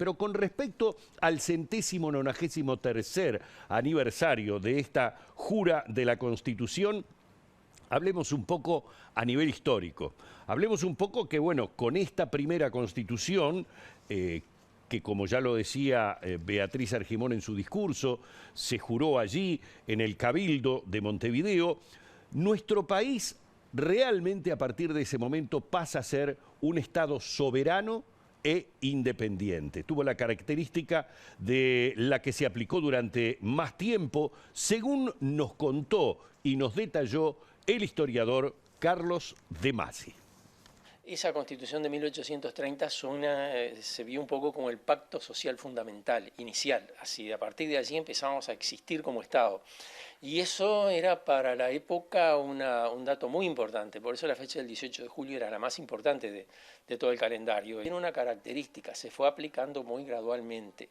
Pero con respecto al 193º aniversario de esta jura de la Constitución, hablemos un poco a nivel histórico. Hablemos un poco que, bueno, con esta primera Constitución, que como ya lo decía Beatriz Argimón en su discurso, se juró allí en el Cabildo de Montevideo, nuestro país realmente a partir de ese momento pasa a ser un Estado soberano e independiente. Tuvo la característica de la que se aplicó durante más tiempo, según nos contó y nos detalló el historiador Carlos de Masi. Esa Constitución de 1830 se vio un poco como el pacto social fundamental, inicial. Así, a partir de allí empezamos a existir como Estado. Y eso era para la época un dato muy importante, por eso la fecha del 18 de julio era la más importante de todo el calendario. Era una característica, se fue aplicando muy gradualmente,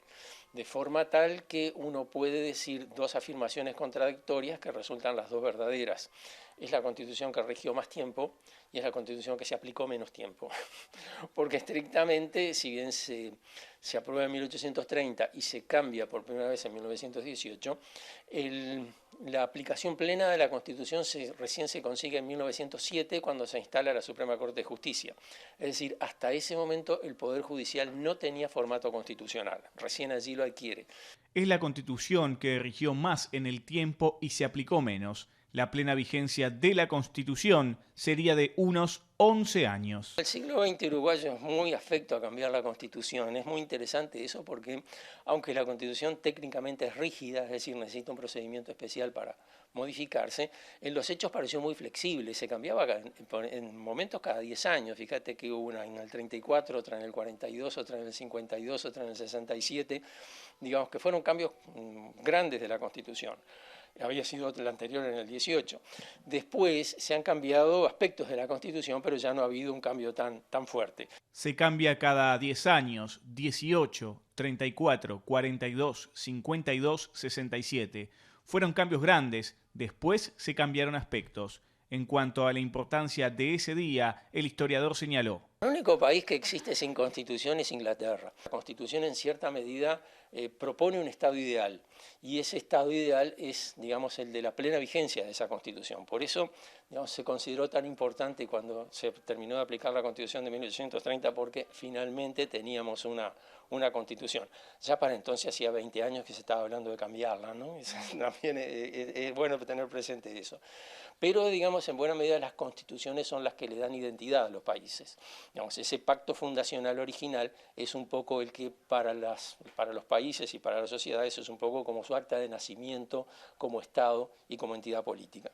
de forma tal que uno puede decir dos afirmaciones contradictorias que resultan las dos verdaderas. Es la Constitución que rigió más tiempo y es la Constitución que se aplicó menos tiempo. Porque estrictamente, si bien se aprueba en 1830 y se cambia por primera vez en 1918, la aplicación plena de la Constitución recién se consigue en 1907 cuando se instala la Suprema Corte de Justicia. Es decir, hasta ese momento el Poder Judicial no tenía formato constitucional, recién allí lo adquiere. Es la Constitución que rigió más en el tiempo y se aplicó menos. La plena vigencia de la Constitución sería de unos 11 años. El siglo XX uruguayo es muy afecto a cambiar la Constitución. Es muy interesante eso porque, aunque la Constitución técnicamente es rígida, es decir, necesita un procedimiento especial para modificarse, en los hechos pareció muy flexible. Se cambiaba en momentos cada 10 años. Fíjate que hubo una en el 34, otra en el 42, otra en el 52, otra en el 67. Digamos que fueron cambios grandes de la Constitución. Había sido la anterior en el 18. Después se han cambiado aspectos de la Constitución, pero ya no ha habido un cambio tan fuerte. Se cambia cada 10 años, 18, 34, 42, 52, 67. Fueron cambios grandes, después se cambiaron aspectos. En cuanto a la importancia de ese día, el historiador señaló: el único país que existe sin Constitución es Inglaterra. La Constitución en cierta medida propone un Estado ideal y ese Estado ideal es, digamos, el de la plena vigencia de esa Constitución. Por eso, digamos, se consideró tan importante cuando se terminó de aplicar la Constitución de 1830 porque finalmente teníamos una Constitución. Ya para entonces hacía 20 años que se estaba hablando de cambiarla, ¿no? También es bueno tener presente eso. Pero, digamos, en buena medida las constituciones son las que le dan identidad a los países. Digamos, ese pacto fundacional original es un poco el que para los países y para las sociedades es un poco como su acta de nacimiento como Estado y como entidad política.